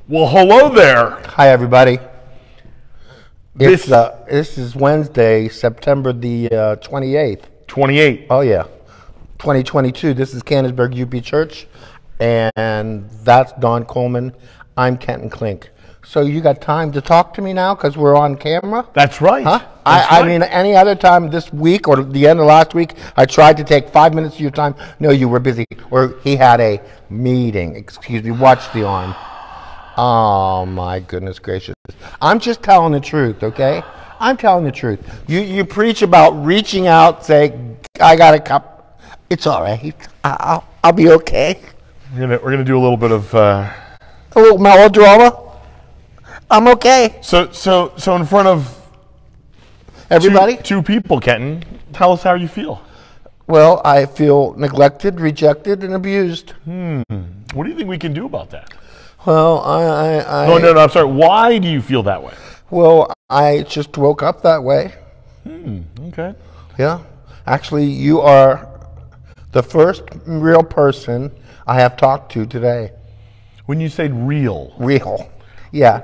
Well, hello there. Hi, everybody. This is Wednesday, September the 28th. 28. Oh, yeah. 2022. This is Canonsburg UP Church, and that's Don Coleman. I'm Kenton Klink. So you got time to talk to me now because we're on camera? That's right. Huh? I mean, any other time this week or the end of last week, I tried to take 5 minutes of your time. No, you were busy. Or he had a meeting. Excuse me. Watch the arm. Oh, my goodness gracious. I'm just telling the truth, okay? I'm telling the truth. You preach about reaching out, say, I got a cup. It's all right. I'll be okay. We're gonna do a little bit of a little melodrama. I'm okay. So in front of everybody, two people, Kenton, tell us how you feel. Well, I feel neglected, rejected, and abused. What do you think we can do about that? Well, No, I'm sorry. Why do you feel that way? Well, I just woke up that way. Okay. Yeah. Actually, you are the first real person I have talked to today. When you say real. Real. Yeah.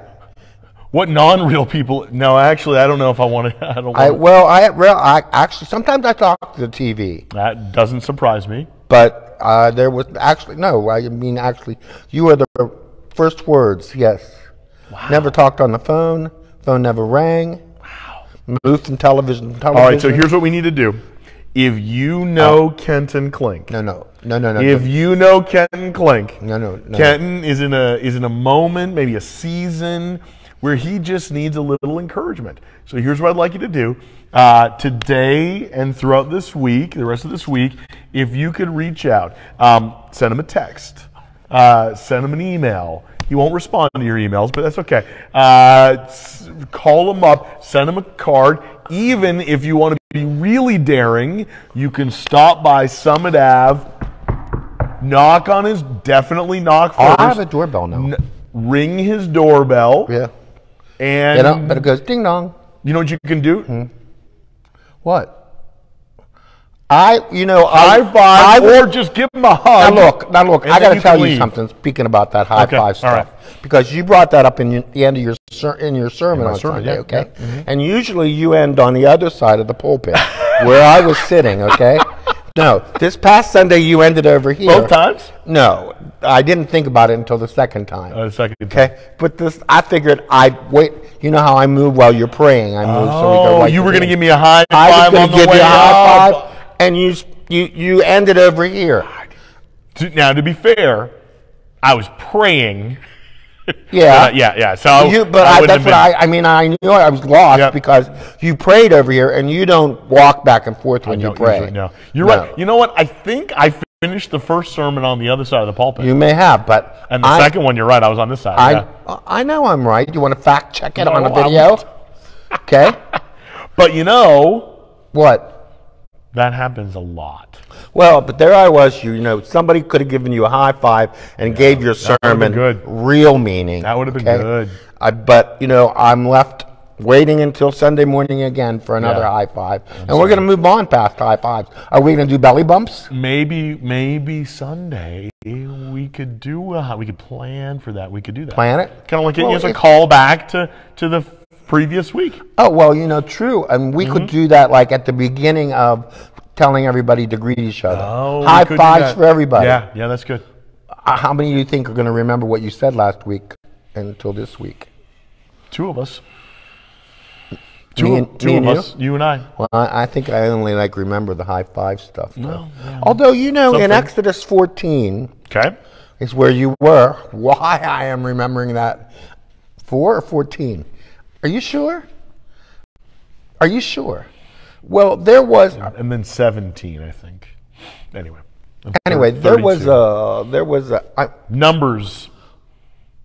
What non-real people? No, actually, I don't know if I want to. I actually sometimes I talk to the TV. That doesn't surprise me. But there was actually no. I mean, actually, you are the first words. Yes. Wow. Never talked on the phone. Phone never rang. Wow. Moved from television. All right. So here's what we need to do. If you know Kenton Klink. No. If you know Kenton Klink. No. Kenton is in a moment, maybe a season, where he just needs a little encouragement. So here's what I'd like you to do. Today and throughout this week, the rest of this week, if you could reach out, send him a text, send him an email. He won't respond to your emails, but that's okay. Call him up, send him a card. Even if you want to be really daring, you can stop by Summit Ave, knock on his, definitely knock first. I have a doorbell now. Ring his doorbell. Yeah. And but it goes ding dong. You know what you can do? What? High five, or just give him a hug. Now look. I got to tell you something. Speaking about that high five stuff, right. Because you brought that up in the end of your sermon on Sunday, okay? Yeah. Mm-hmm. And usually you end on the other side of the pulpit, where I was sitting, okay? No, this past Sunday you ended over here. Both times? No, I didn't think about it until the second time. The second time. Okay, but I figured I'd wait. You know how I move while you're praying. I move so we go right. You were going to give me a high I five was on the give way you a high up. five, and you ended over here. Now, to be fair, I was praying. Yeah. Yeah. So that's what I mean. I knew I was lost because you prayed over here, and you don't walk back and forth when you pray. No, you're right. You know what? I think I finished the first sermon on the other side of the pulpit. You may have, but and the second one, you're right. I was on this side. I know I'm right. You want to fact check it on the video? Okay. But you know what? That happens a lot. Well, but there I was. Somebody could have given you a high five and gave your sermon real meaning. That would have been good. But I'm left waiting until Sunday morning again for another high five, and we're going to move on past high fives. Are we going to do belly bumps? Maybe Sunday we could do. We could plan for that. We could do that. Plan it. Kind of like getting us a call back to the previous week. Oh well, true, and we could do that like at the beginning of telling everybody to greet each other. Oh, high fives for everybody. Yeah, that's good. How many of you think are going to remember what you said last week until this week? 2 of us. Two of us, you and I. Well, I think I only remember the high five stuff. No, yeah. Although in Exodus 14, is where you were. Why I am remembering that 4 or 14? Are you sure? Well, there was, and then 17, I think. Anyway, there was a Numbers.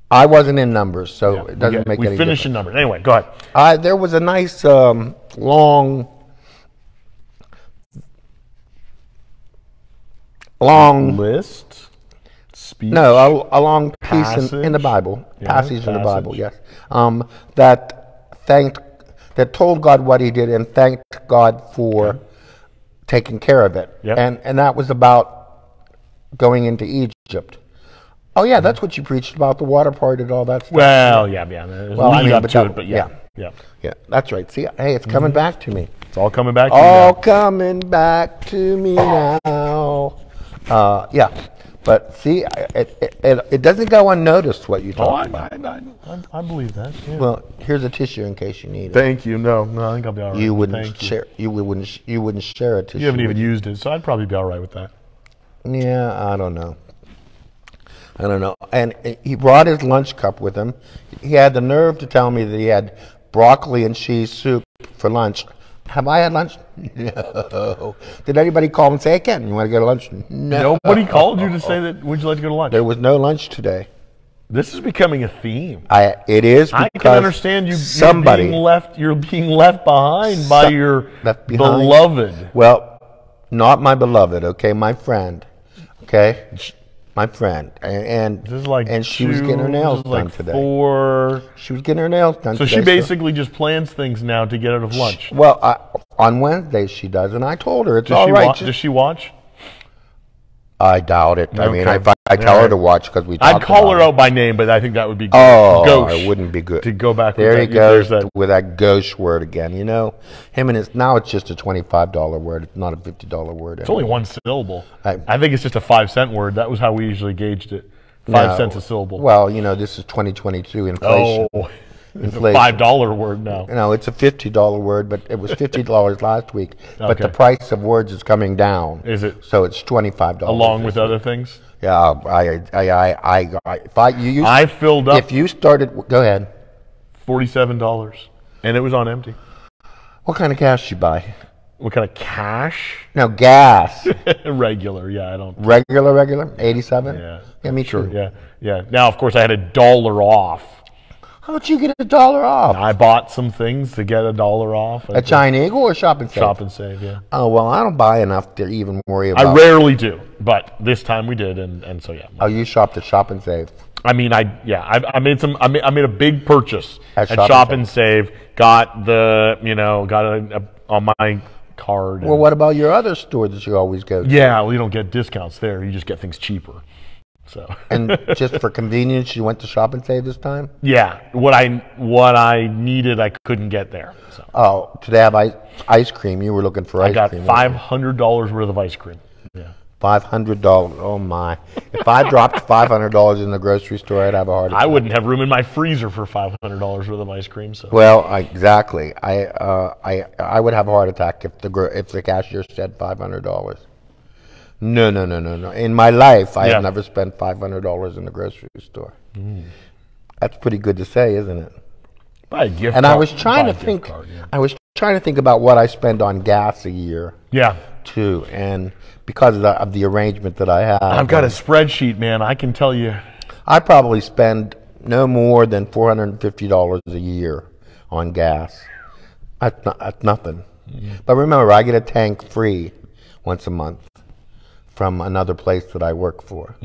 I wasn't in Numbers, so it doesn't make any difference. We finished in Numbers. Anyway, go ahead. There was a nice long list. Speech. No, a long piece in the Bible. Passage in the Bible. Yes. That told God what He did and thanked God for taking care of it. Yep. And that was about going into Egypt. Oh yeah, that's what you preached about, the water part and all that stuff. Well, yeah. There's Well, a I lead mean, up but to that- it, but yeah. yeah. That's right. See, hey, it's coming back to me. It's all coming back to you All now. coming back to me now. Yeah, but see, it doesn't go unnoticed what you Oh, talk about. I believe that. Yeah. Well, here's a tissue in case you need it. Thank you. No, I think I'll be all right. You wouldn't Thank you. share. You wouldn't share a tissue. You haven't even would you? used it, so I'd probably be all right with that. Yeah, I don't know. And he brought his lunch cup with him. He had the nerve to tell me that he had broccoli and cheese soup for lunch. Have I had lunch? No. Did anybody call and say, "Hey, Kenton, you want to go to lunch?" No. Nobody called you to say that. Would you like to go to lunch? There was no lunch today. This is becoming a theme. It is because I can understand you. somebody You're being left behind by your left behind. beloved. Well, not my beloved. Okay, my friend. Okay, my friend, and This is like she was getting her nails done like today. 4. She was getting her nails done So today. she basically just plans things now to get out of lunch. Well, on Wednesdays she does, and I told her it's all right. Does she watch? I doubt it. I mean, Okay. I tell her to watch because we. I'd talked call her about it. out by name, but I think that would be good. Oh, Gauche. it wouldn't be good. To go back There with he that, goes there's that. with that gauche word again. You know, him and his. Now it's just a $25 word. It's not a $50 word. It's only one syllable. I- I think it's just a 5-cent word. That was how we usually gauged it. 5 cents a syllable. Well, you know, this is 2022 inflation. Oh, it's a Inflation. $5 word now. You know, it's a $50 word, but it was $50 last week. But the Okay. price of words is coming down. Is it? So it's $25. Along this with week. other things. Yeah, I filled up if you started, go ahead. $47, and it was on empty. What kind of gas did you buy? What kind of cash? No, gas. Regular, yeah. I don't. regular, 87. Yeah, me sure. too. Yeah. Now, of course, I had $1 off. How'd you get $1 off? I bought some things to get $1 off. A Giant Eagle or Shop and Save? Shop and Save, yeah. Oh well, I don't buy enough to even worry I about. rarely do, but this time we did, and so yeah. Oh, you shopped at Shop and Save. I mean, I made a big purchase At at Shop and Save. Got it on my card. Well, what about your other store that you always go to? Yeah, well, you don't get discounts there. You just get things cheaper. So And just for convenience, you went to Shop and Save this time? yeah, what I needed, I couldn't get there. So Oh, today I have ice cream. You were looking for I ice got cream. $500 worth of ice cream. Yeah. $500. Oh my! If I dropped $500 in the grocery store, I'd have a heart attack. I wouldn't have room in my freezer for $500 worth of ice cream. So Well, exactly. I would have a heart attack if the cashier said $500. No. In my life, I Yeah. have never spent $500 in the grocery store. That's pretty good to say, isn't it? buy a gift And card. I was trying Buy to a gift think. card, yeah. I was trying to think about what I spend on gas a year Yeah. too, and because of the arrangement that I have, I've got a spreadsheet, man. I can tell you. I probably spend no more than $450 a year on gas. That's nothing. But remember, I get a tank free once a month from another place that I work for.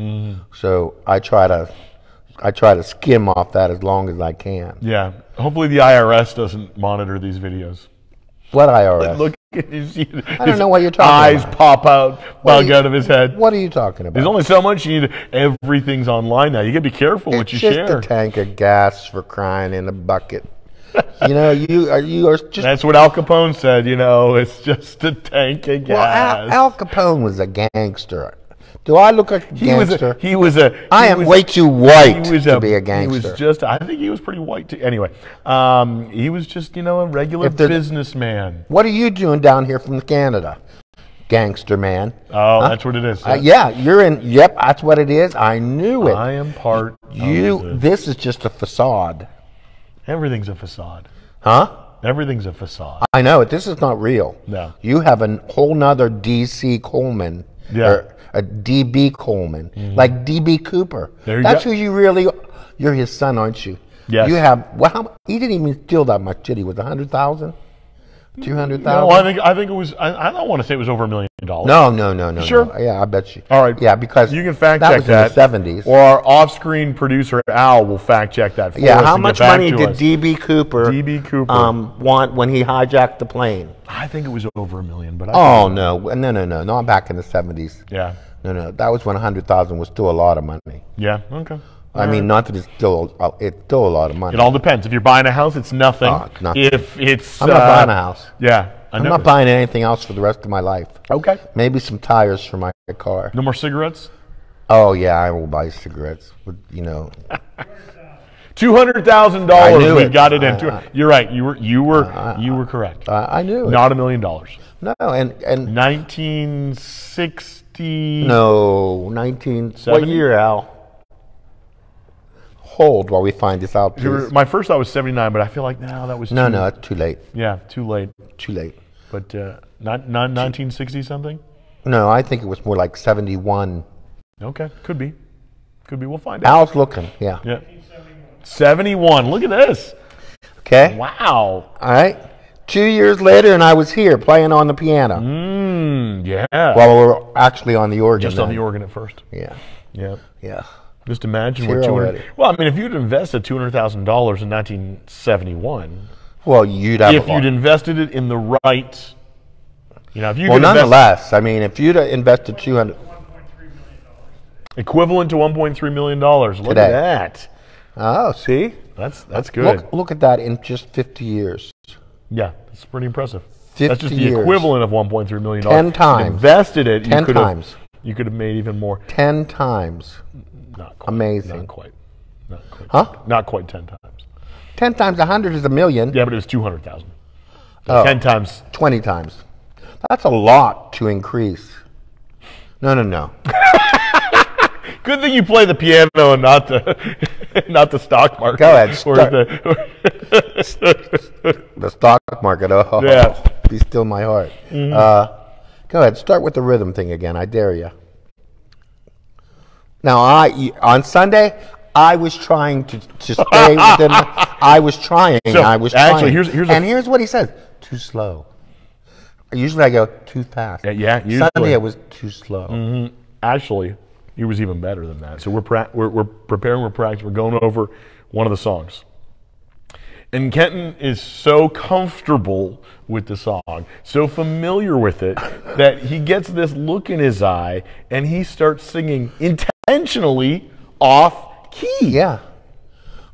So I try to skim off that as long as I can. Yeah. Hopefully the IRS doesn't monitor these videos. What IRS? Look at his, I don't know what you're talking eyes about. pop out, bug out of his head. What are you talking about? There's only so much you need. Everything's online now. You got to be careful what you just share. a tank of gas for crying in a bucket. You know, you are just. That's what Al Capone said. It's just a tank of Well, gas. Al Capone was a gangster. Do I look like a gangster? He was a. I am way too white to be a He gangster. was just. I think he was pretty white too. Anyway, he was just a regular If there's- businessman. What are you doing down here from Canada, gangster man? Oh, that's what it is. Yeah, you're in. Yep, that's what it is. I knew it. I am part. This is just a facade, Everything's a facade. huh? Everything's a facade. I know it. This is not real. No. You have a whole nother D.C. Coleman. Yeah. Or a D.B. Coleman, like D.B. Cooper. There you That's go. who you really. You're his son, aren't you? Yes. You have. Well, he didn't even steal that much, did he? Was 100,000, 200,000? No, I think it was. I don't want to say it was over $1 million. No. Sure? No. Yeah, I bet you. All right. Yeah, because You can fact that check was that. in the 70s. Or our off-screen producer Al will fact check that for us. Yeah, how and get much back money to did us. D.B. Cooper, D.B. Cooper. want when he hijacked the plane? I think it was over $1 million, but Oh no, not back in the 70s. yeah. No. That was when 100,000 was still a lot of money. Yeah. Okay. I mean, not that it's still a lot of money. It all depends. If you're buying a house, it's nothing. Oh, it's nothing. If it's I'm not buying a house. Yeah. I'm not buying anything else for the rest of my life. Okay. Maybe some tires for my car. No more cigarettes? Oh yeah, I will buy cigarettes. But, you know. $200,000. We got it in. You're right. You were correct. I knew it. Not $1 million. No, and 1960. No, 19. What year, Al? Hold while we find this out, please. My first thought was 79, but I feel like now that was no, it's too late. Yeah, too late. Too late. But not 1960 something. No, I think it was more like 71. Okay, could be. We'll find out. Al's looking. Yeah. 71. Look at this. Okay. Wow. All right. 2 years later, and I was here playing on the piano. Yeah. Well, we were actually on the organ. Just on the organ at first. Yeah. Yeah. Yeah. Just imagine what 200. Well, I mean, if you'd invested $200,000 in 1971. Well, you'd have. If you'd invested it in the right. If you. Well, nonetheless, I mean, if you'd invested 200. Equivalent to $1.3 million. Look at that. Oh, see? That's good. Look at that in just 50 years. Yeah, that's pretty impressive. 50 That's just the years. equivalent of $1.3 million. 10 times. Invested it. 10 times. You could have made even more. 10 times. Not quite. Amazing. Not quite. Huh? Not quite 10 times. 10 times 100 is $1 million. Yeah, but it was 200,000. Oh, 10 times. 20 times. That's a lot to increase. No. Good thing you play the piano and not the stock market. Go ahead. The stock market. Oh, yeah. Be still my heart. Mm-hmm. Go ahead. Start with the rhythm thing again. I dare you. Now, on Sunday, I was trying to stay within. I was trying. Actually, here's what he says. Too slow. Usually I go too fast. Yeah. Usually. Sunday it was too slow. Mm-hmm. Actually, it was even better than that. So we're preparing, we're practicing, we're going over one of the songs. And Kenton is so comfortable with the song, so familiar with it, that he gets this look in his eye and he starts singing intentionally off key. Yeah.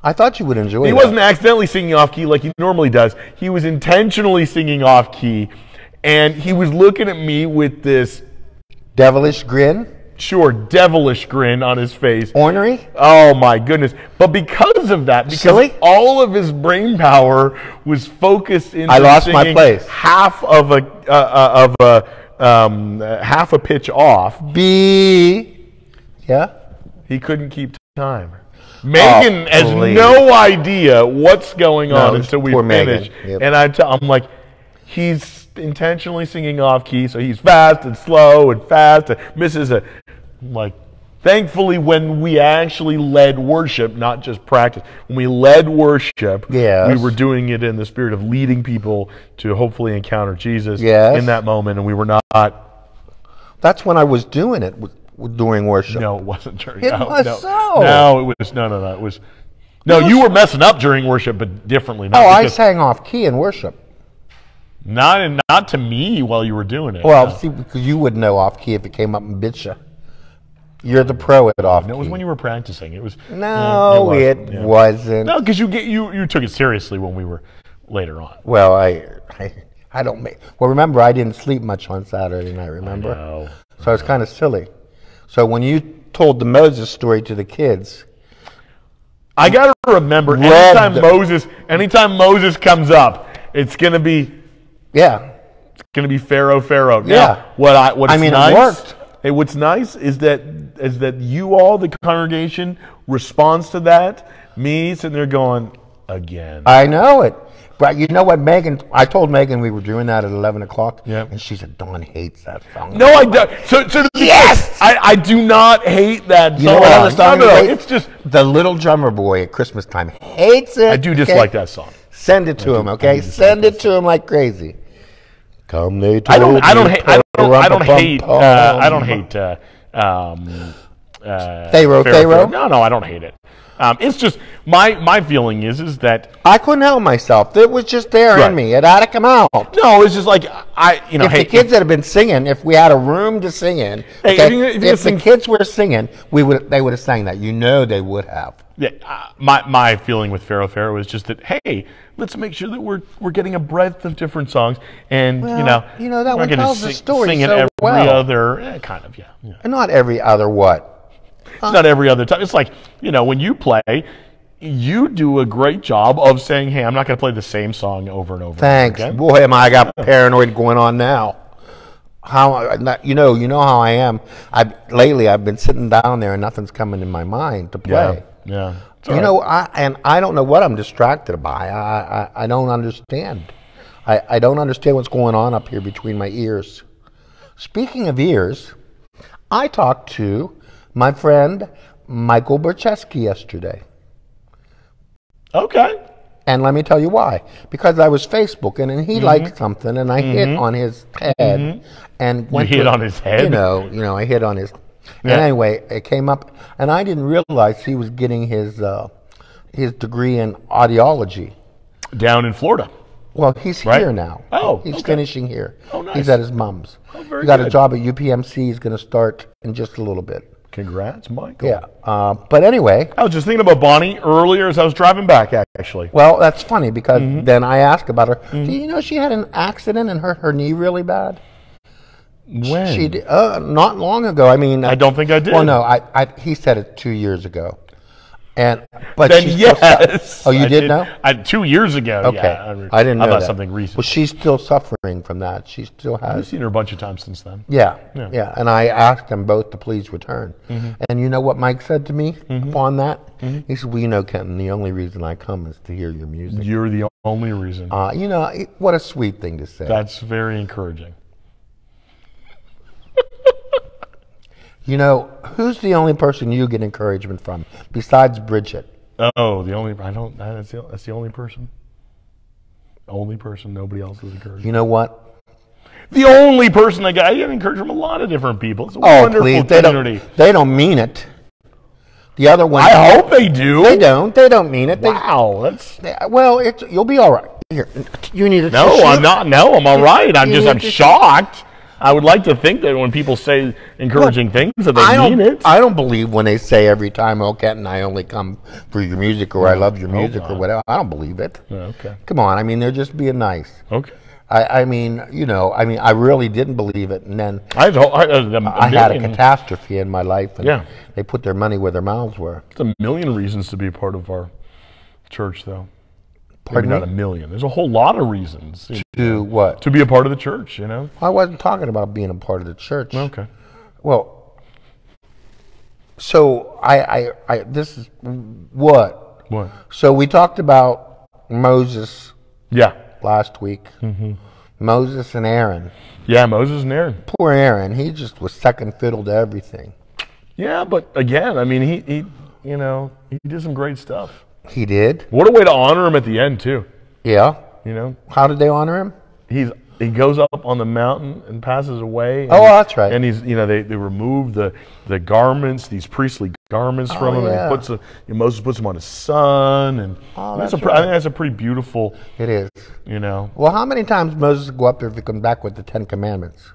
I thought you would enjoy it. He wasn't accidentally singing off key like he normally does. He was intentionally singing off key, and he was looking at me with this devilish grin. Sure, devilish grin on his face. Ornery? Oh my goodness. But because of that, because all of his brain power was focused into I lost my place. half a pitch off. B. Yeah? He couldn't keep time. Megan has please. no idea what's going on until we finish. Yep. And I'm like, he's intentionally singing off key, so he's fast and slow and fast and misses a. Like, thankfully, when we actually led worship, not just practice, when we led worship, yes. we were doing it in the spirit of leading people to hopefully encounter Jesus yes. in that moment, and we were not. That's when I was doing it during worship. No, it wasn't during. It was so. No, it was no. It was. No, you were messing up during worship, but differently. Not I sang off key in worship. Not to me while you were doing it. Well, see, because you would know off key if it came up and bit you. You're the pro at off key. No, it was when you were practicing. It was. No, it wasn't. No, because you took it seriously when we were later on. Well, I don't make. Well, remember, I didn't sleep much on Saturday night. Remember? I know. So it's kind of silly. So when you told the Moses story to the kids, I got to remember anytime Moses comes up, it's going to be. Yeah. It's going to be Pharaoh. Now, yeah. What's nice, it worked. Hey, what's nice is that you all, the congregation, responds to that. Me sitting there going, again. I know it. But you know what, Megan, I told Megan we were doing that at 11 o'clock, and she said, Dawn hates that song. No, I don't. So yes! I do not hate that song. You know what other song it's just... The Little Drummer Boy at Christmas time hates it. I do dislike that song. Send it to him, okay? Send it to him like crazy. Come, they told I don't hate Pharaoh. No, I don't hate it. It's just my feeling is that I couldn't help myself. It was just there Right. in me. It had to come out. no, it's just like If the kids that have been singing, if we had a room to sing in, Hey, okay, if you if the sing- kids were singing, they would have sang that. You know they would have. Yeah, my feeling with Pharaoh was just that, hey, let's make sure that we're getting a breadth of different songs, and Well, that we're one not gonna tells the story sing it so every well. other kind of yeah. And not every other what? It's not every other time. It's like when you play, you do a great job of saying, hey, I'm not going to play the same song over and over. Thanks. Again. Boy, I got paranoid going on now. You know how I am. Lately I've been sitting down there and nothing's coming in my mind to play. Yeah. It's all You right. know, I don't know what I'm distracted by. I don't understand. I don't understand what's going on up here between my ears. Speaking of ears, I talked to my friend Michael Bercheski yesterday. Okay. And let me tell you why. Because I was Facebooking and he liked something and I hit on his head and went hit to- on his head? You know, I hit on his. Yeah. And anyway, it came up, and I didn't realize he was getting his degree in audiology. Down in Florida. Well, he's Right? here now. Oh, he's okay. finishing here. Oh, nice. He's at his mom's. Oh, very he got a good. job at UPMC. He's going to start in just a little bit. Congrats, Michael. Yeah. But anyway, I was just thinking about Bonnie earlier as I was driving back, actually. well, that's funny because then I asked about her. Do you know she had an accident and hurt her knee really bad? When? She did, not long ago. I mean, I don't think I did. Well, no, he said it 2 years ago, but Then she's yes. Oh, you I did know? 2 years ago. Okay, Yeah, I didn't know thought that. something recent. Well, she's still suffering from that. She still I've has. seen her a bunch of times since then. Yeah. Yeah. And I asked them both to please return. And you know what Mike said to me upon that? He said, "Well, you know, Kenton, the only reason I come is to hear your music." You're the only reason. What a sweet thing to say. That's very encouraging. You know, who's the only person you get encouragement from besides Bridget? Oh, that's the only person. Only person. Nobody else is encouraging. You know what? The only person I get encouragement from a lot of different people. It's a Oh, wonderful please, community. they don't mean it. The other one, I hope they do. they don't mean it. Wow, that's Well, you'll be all right. Here, you need to. no. I'm not. No, I'm all right. I'm you need to- shocked. I would like to think that when people say encouraging things that they I mean it. don't believe when they say every time, "Oh, Kenton, I only come for your music," or "I love your music," or not. whatever. I don't believe it. Okay. Come on, I mean, they're just being nice. Okay. I mean, I really didn't believe it, and then I had a catastrophe in my life, and Yeah. they put their money where their mouths were. There's a million reasons to be a part of our church, though. Pardon Maybe not me? a million. There's a whole lot of reasons To what? to be a part of the church. I wasn't talking about being a part of the church. Okay. Well, so I this is what? What? So we talked about Moses Yeah. last week. Moses and Aaron. Yeah. Moses and Aaron. Poor Aaron, he just was second fiddle to everything. Yeah, but again, I mean, he did some great stuff. He did? What a way to honor him at the end too. Yeah. How did they honor him? He goes up on the mountain and passes away. And, Oh, that's right. And they remove the garments, these priestly garments from him, yeah. and Moses puts them on his son, and that's I think that's a pretty beautiful. It is. Well, how many times Moses go up there if he comes back with the 10 Commandments?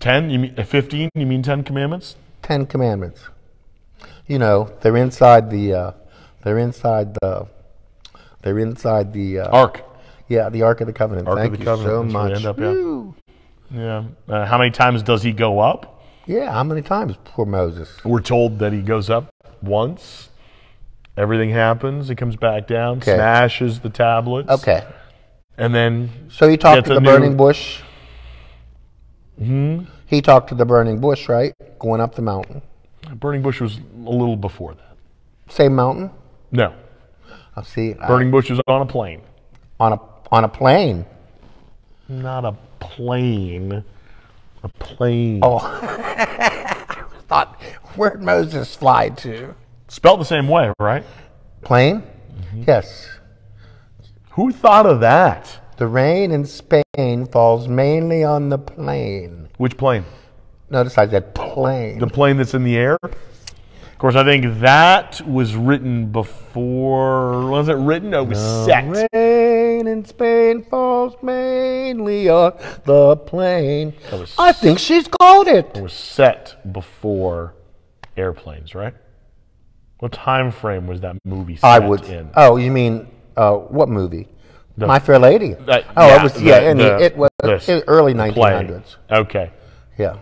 10? You mean 15? You mean 10 commandments? 10 Commandments. They're inside the. They're inside the Ark. Yeah, the Ark of the Covenant. Ark Thank of the you Covenant. so That's where they much. end up, yeah. Woo. Yeah. How many times does he go up? Yeah, how many times? Poor Moses. We're told that he goes up once. Everything happens. He comes back down, smashes the tablets. Okay. And then. So he talked gets to a the new- burning bush. He talked to the burning bush, right? Going up the mountain. Burning bush was a little before that. Same mountain? No. I'll see. Burning bush was on a plane. On a plane. Not a plane. A plane. Oh. I thought, where'd Moses fly to? Spelled the same way, right? Plane? Yes. Who thought of that? The rain in Spain falls mainly on the plain. Which plane? Notice I said plane. The plane that's in the air? Of course, I think that was written before. Was it written? No, it was set. Rain in Spain falls mainly on the plain. I think she's got it. It was set before Airplanes, right? What time frame was that movie set in? Oh, you mean what movie? My Fair Lady. It was early 1900s. Okay. Yeah.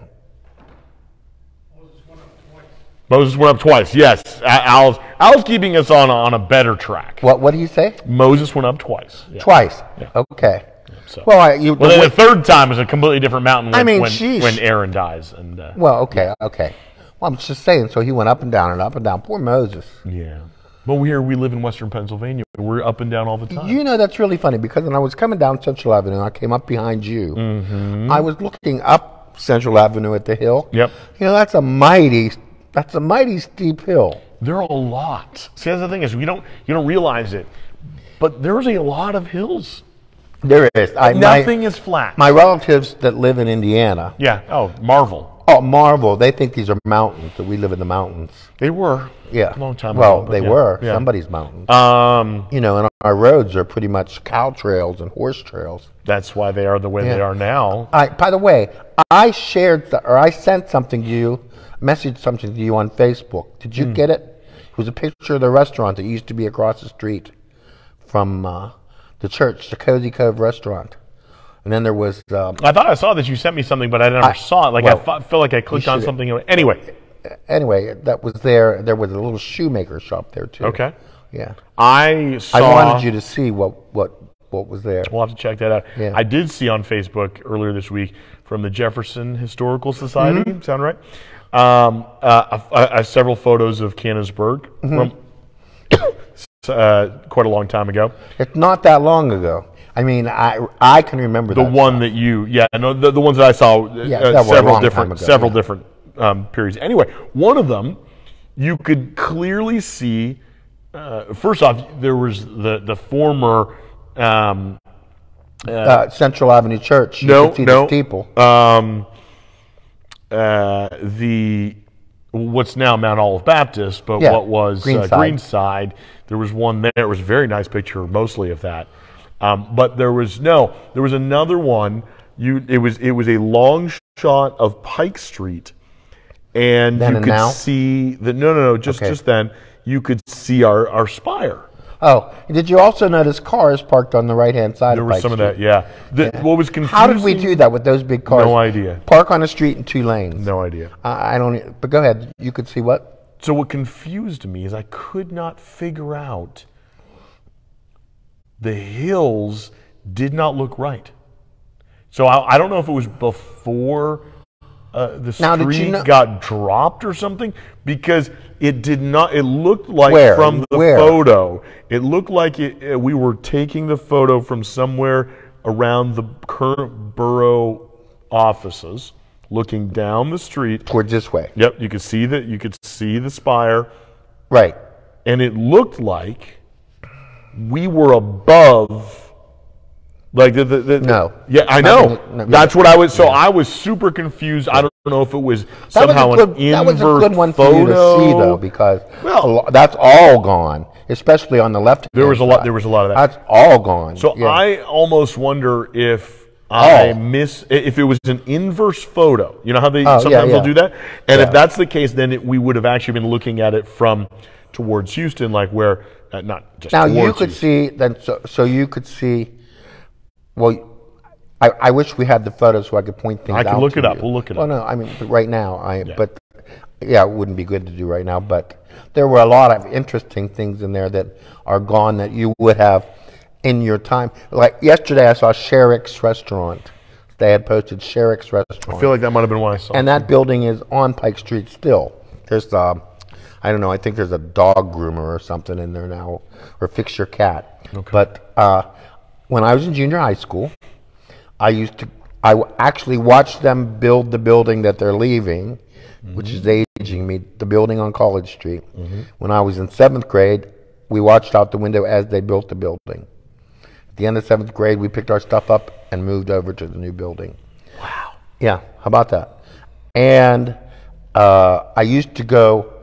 Moses went up twice. Yes, Al's keeping us on a better track. What do you say? Moses went up twice. Yeah. Twice. Yeah. Okay. Yeah, so. Well, the third time is a completely different mountain when Aaron dies. And okay. Well, I'm just saying. So he went up and down and up and down. Poor Moses. Yeah. But we live in Western Pennsylvania. We're up and down all the time. You know, that's really funny because when I was coming down Central Avenue, I came up behind you. Mm-hmm. I was looking up Central Avenue at the hill. Yep. You know, that's a mighty steep hill. There are a lot. See, that's the thing is you don't realize it, but there's a lot of hills. There is. Nothing is flat. My relatives that live in Indiana. Yeah. Oh, marvel. Oh, marvel. They think these are mountains, that we live in the mountains. They were. Yeah. A long time ago. Well, they were. Yeah. Somebody's mountains. You know, and our roads are pretty much cow trails and horse trails. That's why they are the way they are now. By the way, I sent something to you, messaged something to you on Facebook. Did you get it? It was a picture of the restaurant that used to be across the street from the church, the Cozy Cove restaurant. And then there was... I thought I saw that you sent me something, but I never saw it. Like I felt like I clicked on something. Anyway, that was there. There was a little shoemaker shop there, too. Okay. Yeah. I wanted you to see what was there. We'll have to check that out. Yeah. I did see on Facebook earlier this week from the Jefferson Historical Society. Mm-hmm. Sound right? Several photos of Canonsburg from quite a long time ago. It's not that long ago. I mean, I can remember the one that the ones that I saw several different periods. Anyway, one of them you could clearly see. First off, there was the former Central Avenue Church. You could see the steeple. The what's now Mount Olive Baptist, but what was Greenside. There was one there. It was a very nice picture, mostly of that. But there was another one. It was a long shot of Pike Street, and you could see the just then you could see our spire. Oh, did you also notice cars parked on the right-hand side of Pike Street? There was some of that, yeah. What was confusing... How did we do that with those big cars? No idea. Park on a street in 2 lanes. No idea. I don't... But go ahead. You could see what? So what confused me is I could not figure out... The hills did not look right. So I don't know if it was before the street got dropped or something, because it did not. It looked like from the photo. It looked like we were taking the photo from somewhere around the current borough offices, looking down the street towards this way. Yep, you could see the spire. Right, and it looked like we were above. Like no. Yeah, I know. That's what I was. So I was super confused. I don't know if it was somehow an inverse that was a good one for you to see, though, because that's all gone, especially on the left. There was a lot of that. That's all gone. So I almost wonder if if it was an inverse photo. You know how they sometimes they'll do that, and if that's the case, then we would have actually been looking at it from towards Houston, like where not just now towards you could Houston. see then. So you could see. Well, I wish we had the photo so I could point things out. I can look it up. You. We'll look it up. Well, no, I mean, but right now, it wouldn't be good to do right now. But there were a lot of interesting things in there that are gone that you would have in your time. Like yesterday, I saw Sherrick's Restaurant. They had posted Sherrick's Restaurant. I feel like that might have been one I saw. And that building is on Pike Street still. There's I don't know. I think there's a dog groomer or something in there now, or Fix Your Cat. Okay. But when I was in junior high school, I actually watched them build the building that they're leaving, which is aging me, the building on College Street. Mm-hmm. When I was in 7th grade, we watched out the window as they built the building. At the end of 7th grade, we picked our stuff up and moved over to the new building. Wow. Yeah, how about that? And I used to go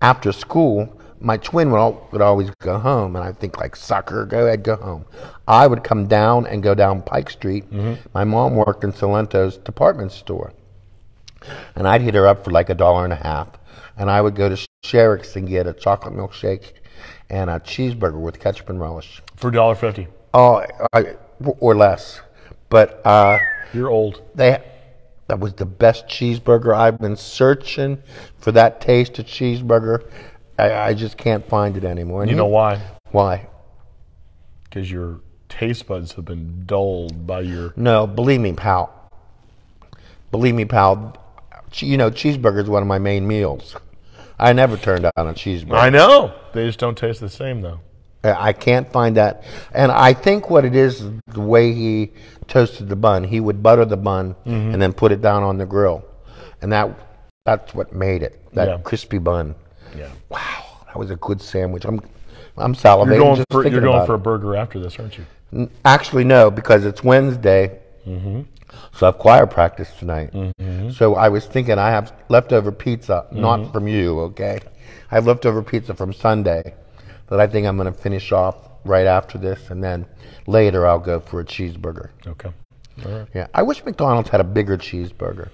after school, my twin would always go home, and I'd think like, sucker, go ahead, go home. I would come down and go down Pike Street. My mom worked in Salento's department store, and I'd hit her up for like $1.50, and I would go to Sherrick's and get a chocolate milkshake and a cheeseburger with ketchup and relish. For $1.50. Oh, or less. But you're old. That was the best cheeseburger. I've been searching for that taste of cheeseburger. I just can't find it anymore. And you know why? Why? Because your taste buds have been dulled by your... No, believe me, pal. Believe me, pal. You know, cheeseburger is one of my main meals. I never turned down a cheeseburger. I know. They just don't taste the same, though. I can't find that. And I think what it is the way he toasted the bun. He would butter the bun and then put it down on the grill. And that's what made it, that crispy bun. Yeah. Wow, that was a good sandwich. I'm salivating. You're going for a burger after this, aren't you? Actually, no, because it's Wednesday. So I have choir practice tonight. So I was thinking I have leftover pizza, not from you, okay? I have leftover pizza from Sunday that I think I'm going to finish off right after this, and then later I'll go for a cheeseburger. Okay. All right. Yeah, I wish McDonald's had a bigger cheeseburger.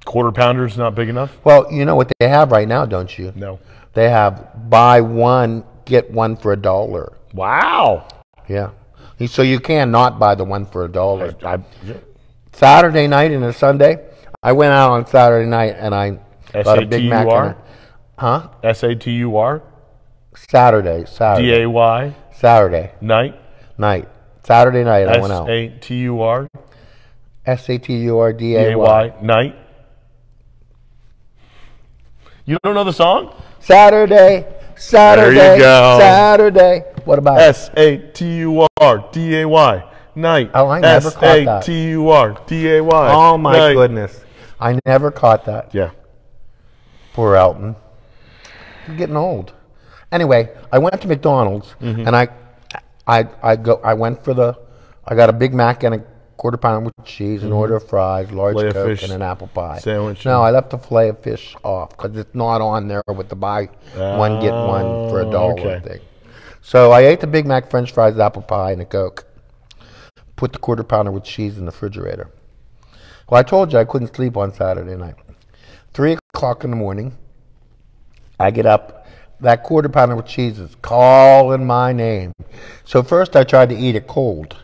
Quarter pounder's not big enough? Well, you know what they have right now, don't you? No. They have buy one, get one for $1. Wow. Yeah. So you can not buy the one for $1. Yeah. Saturday night and a Sunday, I went out on Saturday night and I got a Big Mac. Huh? S-A-T-U-R? Saturday. D-A-Y? Saturday. Night? Saturday night I went out. S-A-T-U-R? S-A-T-U-R-D-A-Y. D-A-Y. Night? You don't know the song? Saturday. There you go. Saturday. What about S-A-T-U-R-D-A-Y. Night. Oh, I never caught that. S-A-T-U-R-D-A-Y. Oh, my Night. goodness. I never caught that. Yeah. Poor Elton. He's getting old. Anyway, I went to McDonald's and I got a Big Mac and a quarter pounder with cheese, an order of fries, large Fillet of Coke, fish and an apple pie. sandwich. No, I left the fillet of fish off because it's not on there with the buy one get one for $1 thing. So I ate the Big Mac, French fries, apple pie, and a Coke. Put the quarter pounder with cheese in the refrigerator. Well, I told you I couldn't sleep on Saturday night. 3 o'clock in the morning, I get up. That quarter pounder with cheese is calling my name. So first I tried to eat it cold.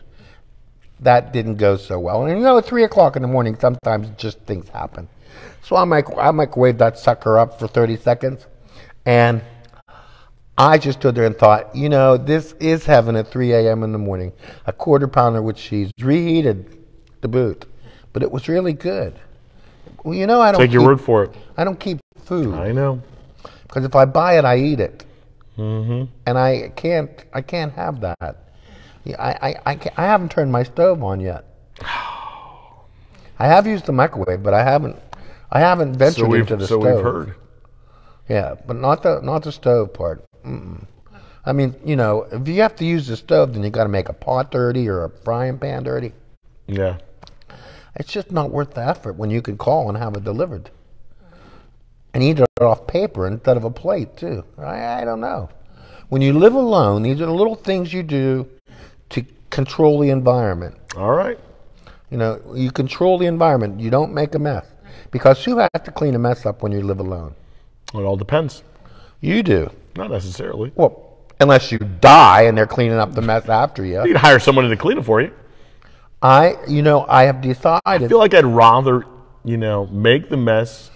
That didn't go so well. And you know, at 3 o'clock in the morning, sometimes just things happen. So I microwaved that sucker up for 30 seconds. And I just stood there and thought, you know, this is heaven at 3 a.m. in the morning. A quarter pounder with cheese, reheated to boot. But it was really good. Well, you know, I don't Take your word for it. I don't keep food. I know. Because if I buy it, I eat it. And I can't have that. Yeah, I haven't turned my stove on yet. I have used the microwave, but I haven't ventured into the stove. So we've heard. Yeah, but not the stove part. I mean, you know, if you have to use the stove, then you got to make a pot dirty or a frying pan dirty. Yeah. It's just not worth the effort when you can call and have it delivered. And eat it off paper instead of a plate, too. I don't know. When you live alone, these are the little things you do to control the environment. All right. You know, you control the environment. You don't make a mess. Because who has to clean a mess up when you live alone? It all depends. You do. Not necessarily. Well, unless you die and they're cleaning up the mess after you. You can hire someone to clean it for you. I have decided. I feel like I'd rather, make the mess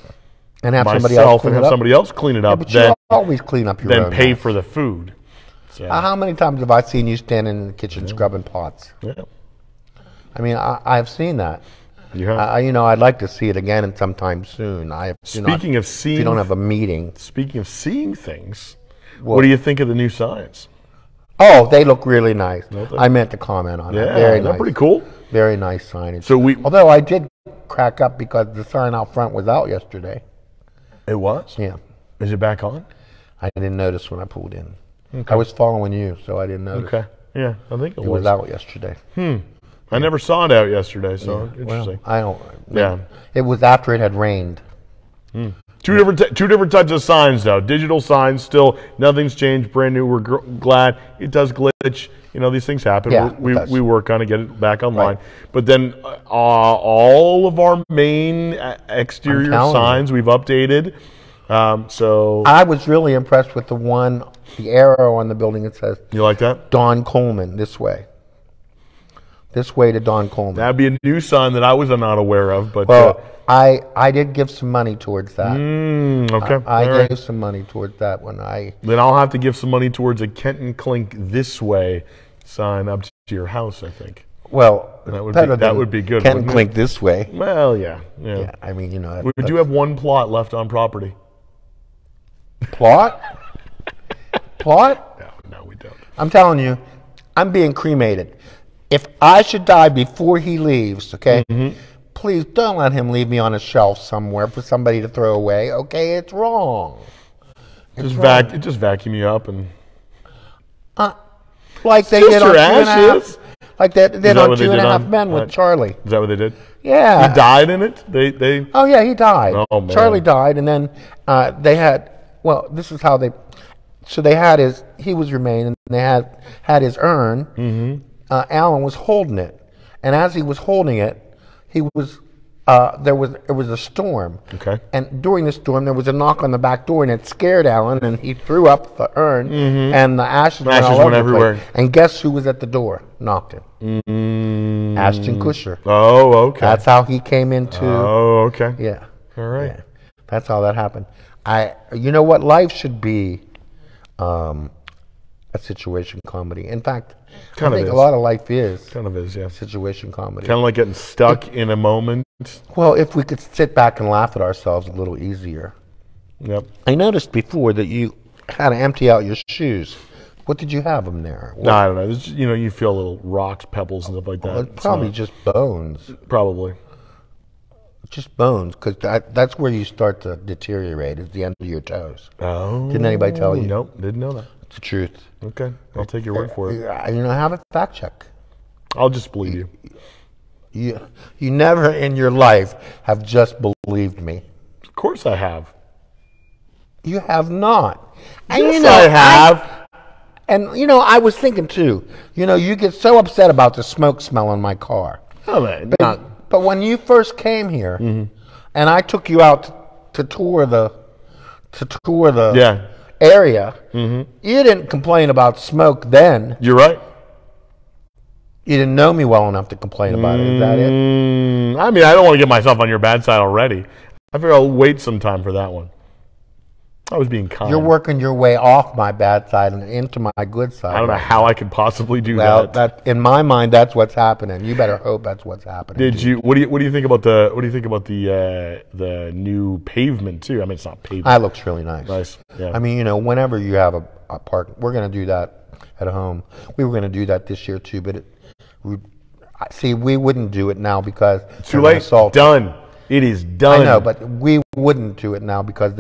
and have myself somebody else clean and it have up. somebody else clean it up But than you always clean up your own pay mess. for the food. So, How many times have I seen you standing in the kitchen scrubbing pots? yeah. I mean, I've seen that. You have. I'd like to see it again and sometime soon. Speaking of seeing, if you don't have a meeting. Speaking of seeing things, what do you think of the new signs? Oh, they look really nice. I meant to comment on that. Very they're nice. pretty cool. Very nice signage. So although I did crack up because the sign out front was out yesterday. It was? Yeah. Is it back on? I didn't notice when I pulled in. Okay. I was following you, so I didn't notice. Okay. Yeah, I think it was out yesterday. I never saw it out yesterday, so interesting. Well, I don't. Yeah. It was after it had rained. Two different types of signs, though. Digital signs, still nothing's changed, brand new. We're glad. It does glitch. You know, these things happen. Yeah, we work on it, get it back online. Right. But then all of our main exterior signs we've updated. So I was really impressed with the arrow on the building that says, you like that? Don Coleman, this way. This way to Don Coleman. That'd be a new sign that I was not aware of. But well, I did give some money towards that. Okay. I gave some money towards that when Then I'll have to give some money towards a Kenton Clink this way sign up to your house, I think. Well, that would be good. Kenton Clink this way. Well, yeah. I mean, you know. We do have one plot left on property. Plot? Plot? No, we don't. I'm telling you, I'm being cremated. If I should die before he leaves, okay, please don't let him leave me on a shelf somewhere for somebody to throw away. Okay, it's wrong. Just vacuum you up and like they did on Two and a Half. Like they did on Two and a Half Men with Charlie. Is that what they did? Yeah. He died in it? They Oh yeah, he died. Oh man. Charlie died, and then they had. Well, this is how they. So they had he was remaining. And they had his urn. Alan was holding it, and as he was holding it, he was there was a storm. Okay. And during the storm, there was a knock on the back door, and it scared Alan, and he threw up the urn, and the ashes went all over everywhere. the place. And guess who was at the door? Knocking. Ashton Kutcher. Oh, okay. That's how he came into. Oh, okay. Yeah. All right. Yeah. That's how that happened. You know what? Life should be a situation comedy. In fact, I think a lot of life is. Kind of is, yeah. Situation comedy. Kind of like getting stuck in a moment. Well, if we could sit back and laugh at ourselves a little easier. Yep. I noticed before that you had to empty out your shoes. What did you have them there? No, I don't know. It's just, you feel little rocks, pebbles, and stuff like that. Well, it's probably just bones. Probably. Just bones, because that's where you start to deteriorate, is the end of your toes. Oh. Didn't anybody tell you? Nope, didn't know that. It's the truth. Okay, I'll take your word for it. Have a fact check. I'll just believe you. You never in your life have just believed me. Of course I have. You have not. Yes, I have. I was thinking too, you get so upset about the smoke smell in my car. Oh, man. But when you first came here, and I took you out to tour the area, you didn't complain about smoke then. You're right. You didn't know me well enough to complain about it. Is that it? I mean, I don't want to get myself on your bad side already. I figure I'll wait some time for that one. I was being kind. You're working your way off my bad side and into my good side. I don't know how I could possibly do that. Well, in my mind, that's what's happening. You better hope that's what's happening. Did you? What do you think about the new pavement too? I mean, it's not pavement. That looks really nice. Nice. Yeah. I mean, whenever you have a park, we're going to do that at home. We were going to do that this year too, but we wouldn't do it now because it's too late. Done. It is done. I know, but we wouldn't do it now because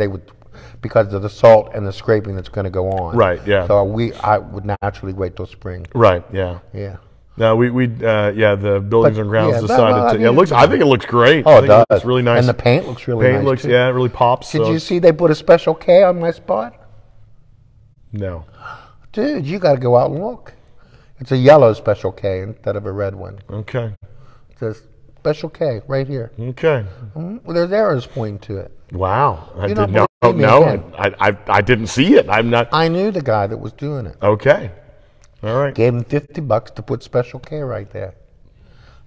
because of the salt and the scraping that's going to go on. Right. Yeah. So I would naturally wait till spring. Right. Yeah. Yeah. No, the buildings and grounds decided to. Yeah, I think it looks great. Oh, it does. It's really nice. And the paint looks really nice. Paint looks, too. yeah, it really pops. Did you see they put a special K on my spot? No. Dude, you got to go out and look. It's a yellow special K instead of a red one. Okay. It says special K right here. Okay. Well, there's arrows pointing to it. Wow. I didn't know. No, I didn't see it. I'm not. I knew the guy that was doing it. Okay. All right. Gave him $50 to put special K right there.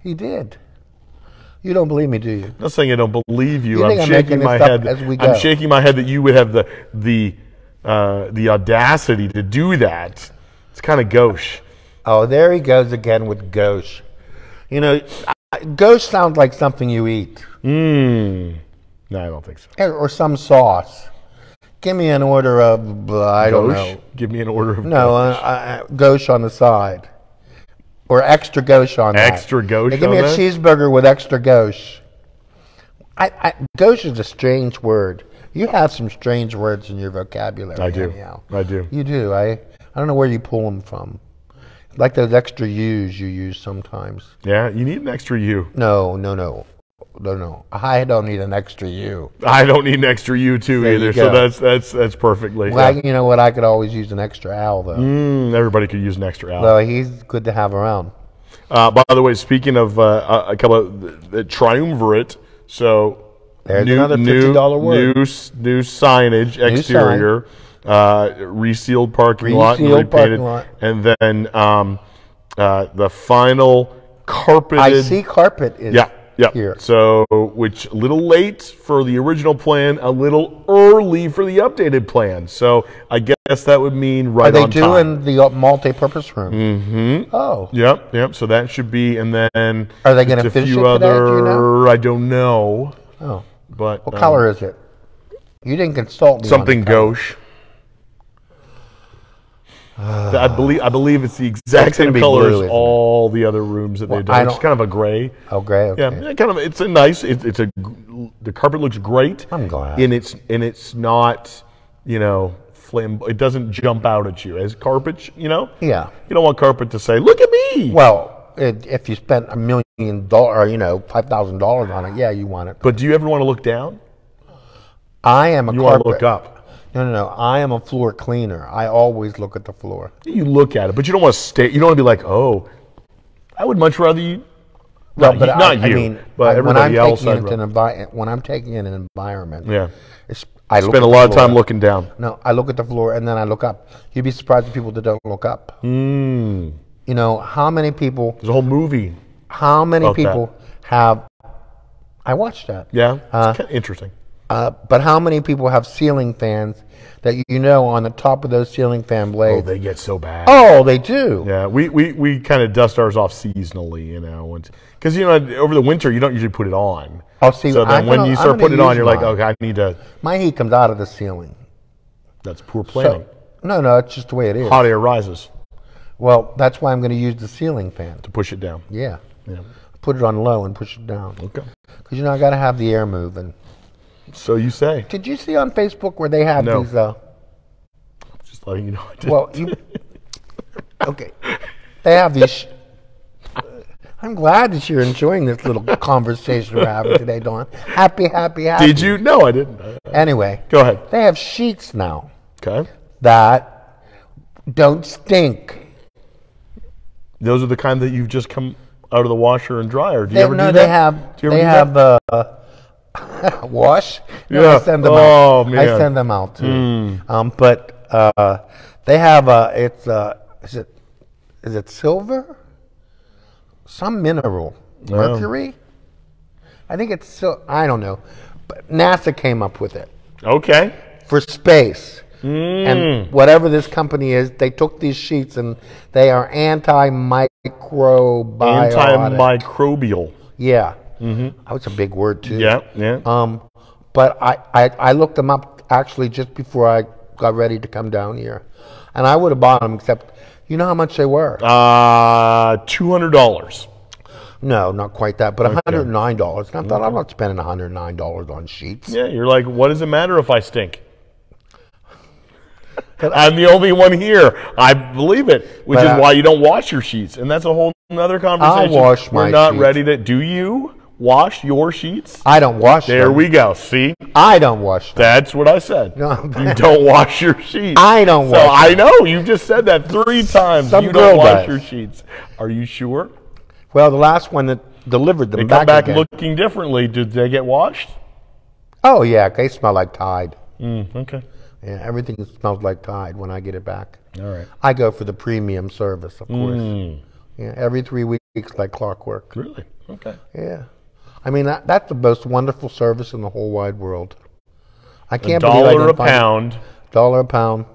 He did. You don't believe me, do you? I'm not saying I don't believe you. I'm shaking my head. I'm shaking my head that you would have the audacity to do that. It's kind of gauche. Oh, there he goes again with gauche. Gauche sounds like something you eat. No, I don't think so. Or some sauce. Give me an order of, I don't know. Give me an order of gauche on the side. Or extra gauche on that. Extra gauche on that? Give me a cheeseburger with extra gauche. Gauche is a strange word. You have some strange words in your vocabulary. I do. Anyhow. I do. You do. I don't know where you pull them from. Like those extra U's you use sometimes. Yeah, you need an extra U. No. No. I don't need an extra U. I don't need an extra U too There you either. go. So that's perfectly. Well, you know what? I could always use an extra Al though. Everybody could use an extra Al. Well, he's good to have around. By the way, speaking of a couple of the triumvirate, so There's another $50 word. New signage, exterior, resealed parking lot, and Resealed repainted, parking lot. and then the final carpeted. I see carpet is here. So, which a little late for the original plan, a little early for the updated plan. So, I guess that would mean right Are they on time. doing the multi-purpose room? Mm-hmm. Oh. Yep. So that should be, and then Are they going to a finish it few today? other. Do you know? I don't know. Oh. But What color is it? You didn't consult me. something on the color. gauche. I believe it's the exact same gonna be color blue, as isn't it? all the other rooms that they've done. It's kind of a gray. Oh, gray. Okay. Yeah, kind of. It's a nice. The carpet looks great. I'm glad. And it's not, it doesn't jump out at you as carpet. Yeah. You don't want carpet to say, "Look at me." Well, if you spent $1 million or $5,000 on it, yeah, you want it. But do you ever want to look down? I am a You carpet. want to look up. No. I am a floor cleaner. I always look at the floor. You look at it, but you don't want to stay. You don't want to be like, "Oh, I would much rather you." No, Not, not you, but everybody else. When I'm taking in an environment, Yeah. I look Spend a at lot the of time floor. looking down. No, I look at the floor and then I look up. You'd be surprised at people that don't look up. You know, how many people There's a whole movie. have? I watched that. Yeah, it's kind of interesting. But how many people have ceiling fans that on the top of those ceiling fan Oh, blades? they get so bad. Oh, they do. Yeah, we kind of dust ours off seasonally, because over the winter you don't usually put it on. Oh, see, so then when you start putting it on, you're like, mine. okay, I need to. My heat comes out of the ceiling. That's poor planning. No, it's just the way it is. Hot air rises Well, that's why I'm going to use the ceiling fan. to push it down. Yeah. Yeah. Put it on low and push it down. Okay. Because I got to have the air moving. So you say. Did you see on Facebook where they have No. these? Just letting you know. I did. Well, okay. They have these. I'm glad that you're enjoying this little conversation we're having today, Dawn. Happy. Did you? No, I didn't. Anyway. Go ahead. They have sheets now Okay. that don't stink. Those are the kind that you've just come out of the washer and dryer. Do you ever do that? They have. Do you They ever do have wash. No, Yeah. I send them Oh, out. man. I send them out too. But they have it's is it silver? Some mineral, mercury. I think it's I don't know, but NASA came up with it Okay. for space. And whatever this company is, they took these sheets and they are antimicrobial. Antimicrobial. Yeah. That was a big word too. Yeah. But I looked them up actually just before I got ready to come down here, and I would have bought them, except you know how much they were? $200. No, not quite that, but $109. And I thought I'm not spending $109 on sheets. Yeah, you're like, what does it matter if I stink? I'm the only one here. I believe it, which is why you don't wash your sheets, and that's a whole other conversation. I'll wash my We're not sheets. ready to. Do you wash your sheets? I don't wash them. There we go. See, I don't wash them. that's what I said. No, You don't wash your sheets. I don't So wash I know you just said that 3 times. Some You girl don't wash does. your sheets. Are you sure? Well, the last one that delivered them They come back again. looking differently. Did they get washed? Oh yeah, they smell like Tide. Okay. Yeah, everything smells like Tide when I get it back. All right. I go for the premium service, of course. Yeah, every 3 weeks like clockwork. Really? Okay. Yeah. I mean, that's the most wonderful service in the whole wide world. I can't believe I $1 a didn't find it. pound. $1 a pound.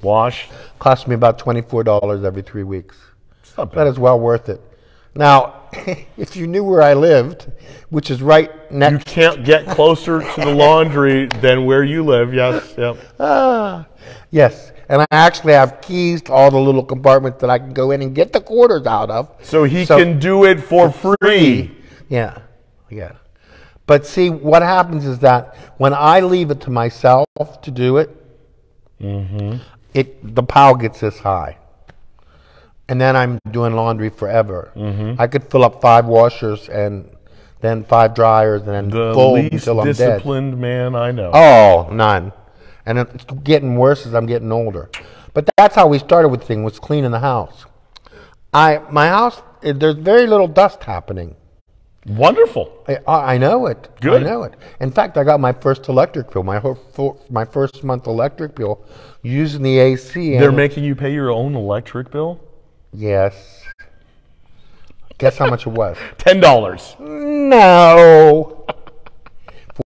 Wash. Costs me about $24 every 3 weeks. It's not That bad. is well worth it. Now, if you knew where I lived, which is right You next... can't get closer to the laundry than where you live. Yes. Yep. Yes, and I actually have keys to all the little compartments that I can go in and get the quarters out of. So he can do it for free. Yeah. But see, what happens is that when I leave it to myself to do it, the pile gets this high. And then I'm doing laundry forever. I could fill up 5 washers and then 5 dryers, and then The full least until I'm dead. disciplined man I know. Oh, none. And it's getting worse as I'm getting older. But that's how we started with the thing, was cleaning the house. My house, there's very little dust happening. Wonderful. I know it. Good. I know it. In fact, I got my first electric bill, my first month electric bill, using the AC. They're making you pay your own electric bill? Yes. Guess how much it was? $10. No.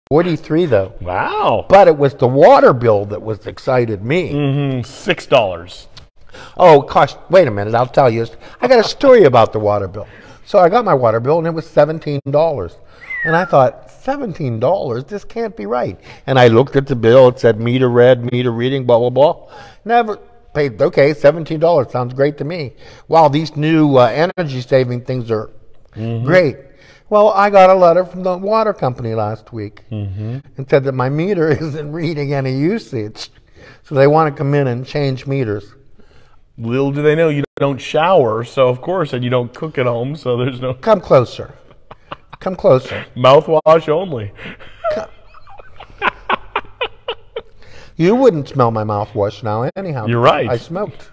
43 though. Wow. But it was the water bill that was excited me. $6. Oh, gosh, wait a minute, I'll tell you. I got a story about the water bill. So I got my water bill, and it was $17. And I thought, $17? This can't be right. And I looked at the bill. It said meter read, meter reading, blah, blah, blah. Never paid. Okay, $17 sounds great to me. Wow, these new energy-saving things are great. Well, I got a letter from the water company last week and said that my meter isn't reading any usage. So they want to come in and change meters. Little do they know you don't shower, so of course, and you don't cook at home, so there's no Come closer. Come closer. mouthwash only. You wouldn't smell my mouthwash now anyhow. You're right. I smoked.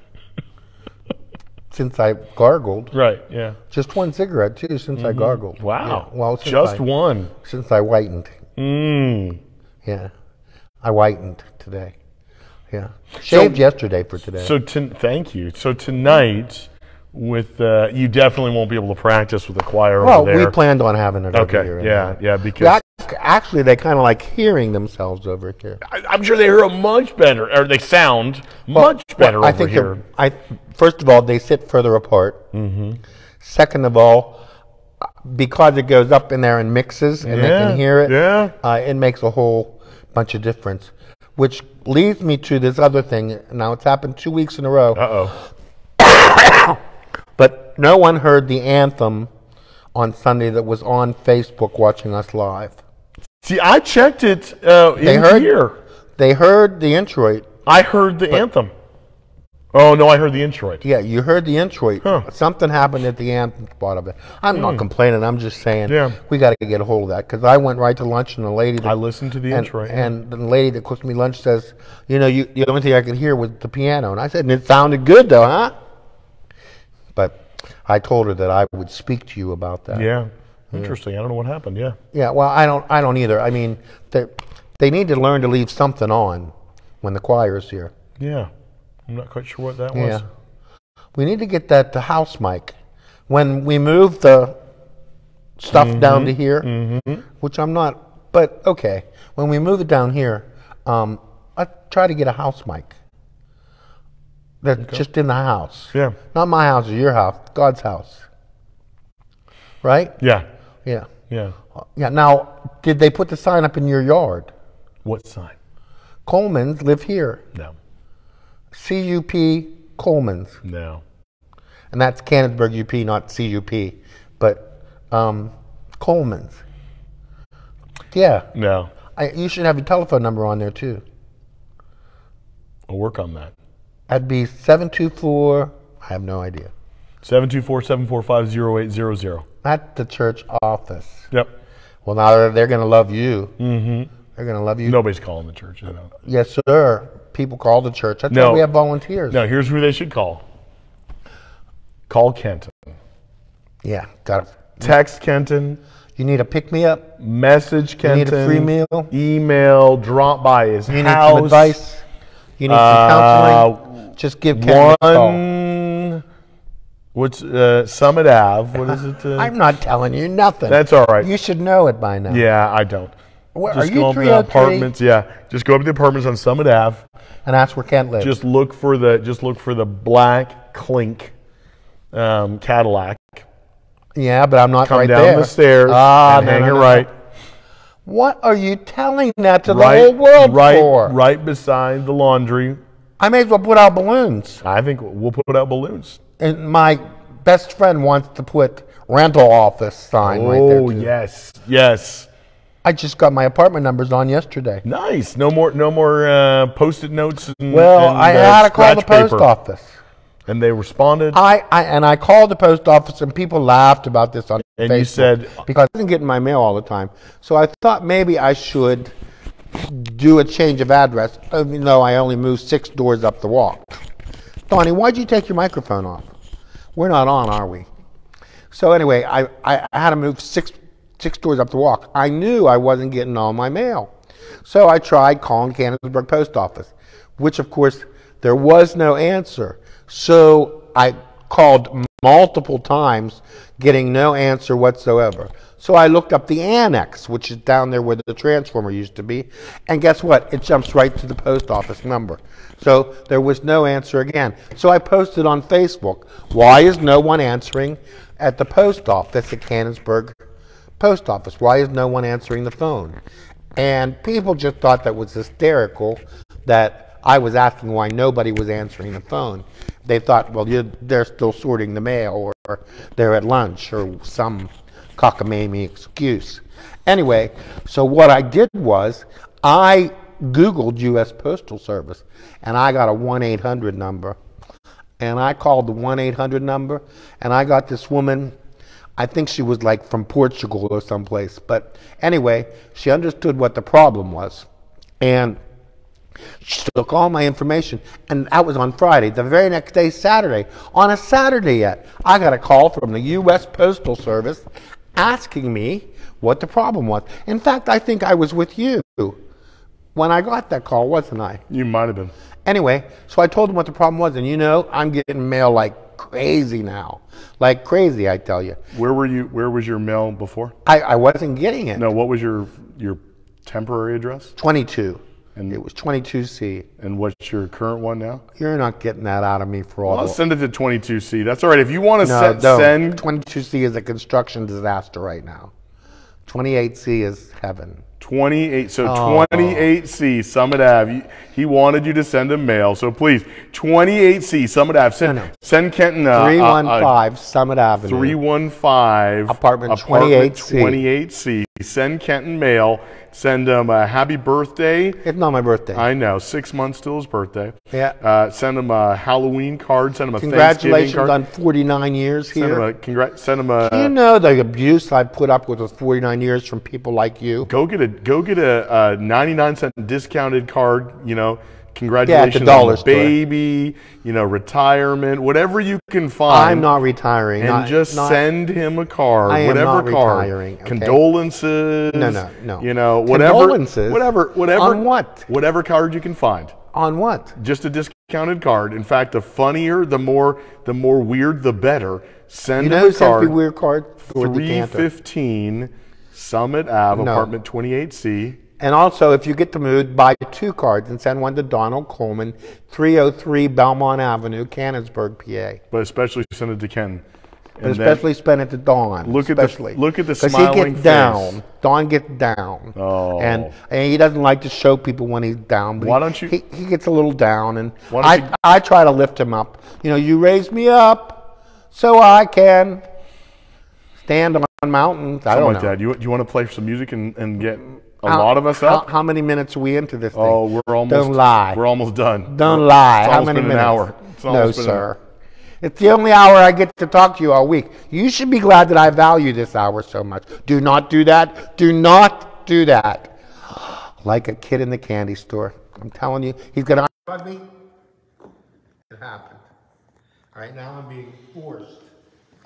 Since I gargled. Right, yeah. Just one cigarette, too, since I gargled. Wow. Yeah. Well, Just one. Since I whitened. Mm. Yeah. I whitened today. Yeah. Shaved yesterday for today. So thank you. So tonight, with you definitely won't be able to practice with the choir well, over there. we planned on having it over here. Okay, yeah, because Actually, they kind of like hearing themselves over here. I'm sure they hear much better, or they sound much better over here. First of all, they sit further apart. Second of all, because it goes up in there and mixes, and they can hear it, it makes a whole bunch of difference. Which leads me to this other thing. Now, it's happened 2 weeks in a row. Uh-oh. But no one heard the anthem on Sunday that was on Facebook watching us live. See, I checked it here. They heard the introit. I heard the anthem. Oh, no, I heard the introit. Yeah, you heard the introit. Huh. Something happened at the anthem part of it. I'm not complaining. I'm just saying we got to get a hold of that. Because I went right to lunch, and the lady... I listened to the introit. And the lady that cooks me lunch says, you know, the only thing I could hear was the piano. And I said, and it sounded good, though, huh? But I told her that I would speak to you about that. Yeah. Interesting. I don't know what happened. Yeah. Yeah, well, I don't either. I mean, they need to learn to leave something on when the choir's here. Yeah. I'm not quite sure what that was. Yeah. We need to get that to house mic. When we move the stuff down to here, which I'm not, but okay. When we move it down here, I try to get a house mic. That's just in the house. Yeah. Not my house or your house, God's house. Right? Yeah. Yeah. Yeah. Yeah. Now, did they put the sign up in your yard? What sign? Coleman's live here. No. CUP Coleman's. No. And that's Canonsburg UP, not CUP. But Coleman's. Yeah. No. You should have your telephone number on there, too. I'll work on that. That'd be 724, I have no idea. 724-745-0800. That's the church office. Yep. Well, now they're going to love you. They're going to love you. Nobody's calling the church. I know. Yes, sir. People call the church. That's why we have volunteers. No, here's who they should call. Call Kenton. Yeah, got it. Text Kenton. You need a pick-me-up? Message Kenton. You need a free meal? Email. Drop by his house. You need some advice? You need some counseling? Just give Kenton a call. What's Summit Ave? What is it? I'm not telling you nothing. That's all right. You should know it by now. Yeah, I don't. Where, just are go you up to the 303? apartments. Yeah, just go up to the apartments on Summit Ave. And that's where Kent lives. Just look for the black clink Cadillac. Yeah, but I'm not Come right down there. the stairs and hang it right. What are you telling that to the whole world for? Right beside the laundry. I may as well put out balloons. I think we'll put out balloons. And my best friend wants to put rental office sign right there. Oh, yes. Yes. I just got my apartment numbers on yesterday. Nice. No more Post-it notes. I had to call the post office. And they responded? I called the post office, and people laughed about this on And Facebook. you said? Because I wasn't getting my mail all the time. So I thought maybe I should do a change of address, even though I only moved 6 doors up the walk. Donnie, why'd you take your microphone off? We're not on, are we? So anyway, I had to move six doors up the walk. I knew I wasn't getting all my mail. So I tried calling Canonsburg Post Office, which of course there was no answer. So I called multiple times, getting no answer whatsoever. So I looked up the annex, which is down there where the transformer used to be, and guess what? It jumps right to the post office number. So there was no answer again. So I posted on Facebook, why is no one answering at the post office at Canonsburg Post Office? Why is no one answering the phone? And people just thought that was hysterical, that I was asking why nobody was answering the phone. They thought, well, they're still sorting the mail, or they're at lunch, or some cockamamie excuse. Anyway, so what I did was I Googled U.S. Postal Service, and I got a 1-800 number. And I called the 1-800 number, and I got this woman, I think she was like from Portugal or someplace. But anyway, she understood what the problem was. And she took all my information, and that was on Friday. The very next day, Saturday. On a Saturday yet, I got a call from the U.S. Postal Service asking me what the problem was. In fact, I think I was with you when I got that call, wasn't I? You might have been. Anyway, so I told them what the problem was, and you know, I'm getting mail like crazy now. Like crazy, I tell you. Where were you? Where was your mail before? I wasn't getting it. No, what was your temporary address? 22. And it was 22C. And what's your current one now? You're not getting that out of me for all. I'll send it to 22C. That's all right. If you want to send 22C is a construction disaster right now. 28C is heaven. 28. So 28C Summit Ave. He wanted you to send him mail. So please, 28C Summit Ave. Send Kenton 315 Summit Avenue. 315 apartment 28C. 28C. Send Kenton mail. Send him a happy birthday. It's not my birthday. I know. 6 months till his birthday. Yeah. Send him a Halloween card. Send him a Thanksgiving card. Congratulations on 49 years here. Send him a. Do you know the abuse I put up with 49 years from people like you? Go get a 99-cent discounted card. You know. Congratulations on the baby, you know, retirement, whatever you can find. I'm not retiring. And just send him a card, I am whatever not card. Retiring, okay? Condolences. No. You know, whatever. Condolences? Whatever. On what? Whatever card you can find. On what? Just a discounted card. In fact, the funnier, the more weird, the better. Send him a card. You know who sent me weird card? 315 Summit Ave, apartment 28C. And also, if you get the mood, buy 2 cards and send one to Donald Coleman, 303 Belmont Avenue, Canonsburg, PA. But especially send it to Ken. But especially spend it to Don. Look at the smiling face. Because he gets down. Don gets down. Oh. And he doesn't like to show people when he's down. But why don't you? He gets a little down, and I try to lift him up. You know, you raise me up so I can stand on mountains. I don't know. Something like that. You want to play some music and get a lot of us up? How many minutes are we into this thing? Oh, we're almost. Don't lie. We're almost done. Don't lie. It's How many minutes? An hour. No, sir. It's the only hour I get to talk to you all week. You should be glad that I value this hour so much. Do not do that. Do not do that. Like a kid in the candy store. I'm telling you, he's going to hug me. It happened. All right, now I'm being forced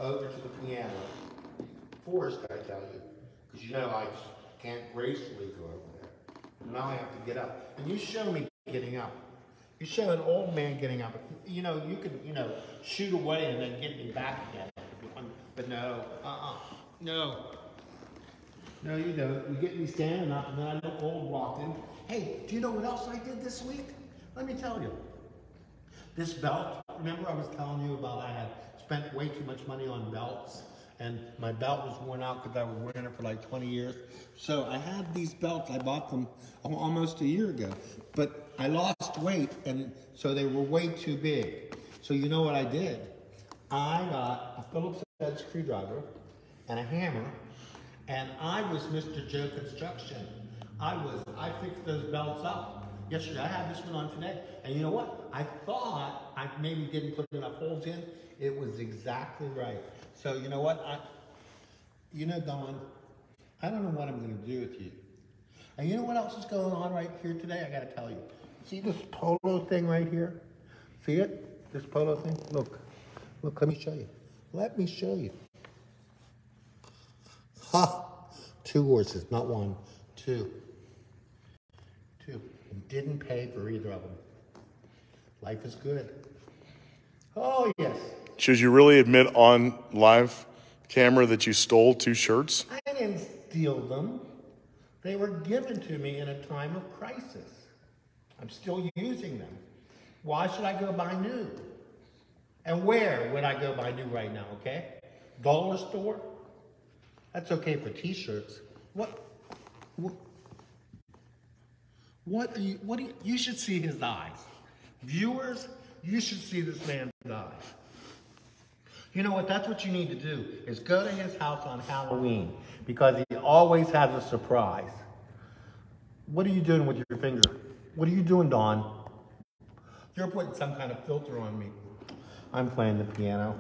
over to the piano. Forced, I tell you. Because you know I can't gracefully go over there. Now I have to get up. And you show me getting up. You show an old man getting up. You know, you could, shoot away and then get me back again. But no, no. No, you don't. You get me standing up and then I look old walking. Hey, do you know what else I did this week? Let me tell you. This belt, remember I was telling you about I had spent way too much money on belts? And my belt was worn out because I was wearing it for like 20 years. So I had these belts, I bought them almost a year ago. But I lost weight, and so they were way too big. So you know what I did? I got a Phillips head screwdriver and a hammer, and I was Mr. Joe Construction. I fixed those belts up. Yesterday, I had this one on today. And you know what? I thought I maybe didn't put enough holes in. It was exactly right. So you know what? Dawn, I don't know what I'm going to do with you. And you know what else is going on right here today? I got to tell you. See this polo thing right here? See it? This polo thing? Look, let me show you. Let me show you. Ha! 2 horses, not 1, 2. 2. And didn't pay for either of them. Life is good. Oh, yes. Should you really admit on live camera that you stole 2 shirts? I didn't steal them. They were given to me in a time of crisis. I'm still using them. Why should I go buy new? And where would I go buy new right now, okay? Dollar store? That's okay for t-shirts. You should see his eyes. Viewers, you should see this man's eyes. You know what, that's what you need to do, is go to his house on Halloween, because he always has a surprise. What are you doing with your finger? What are you doing, Dawn? You're putting some kind of filter on me. I'm playing the piano.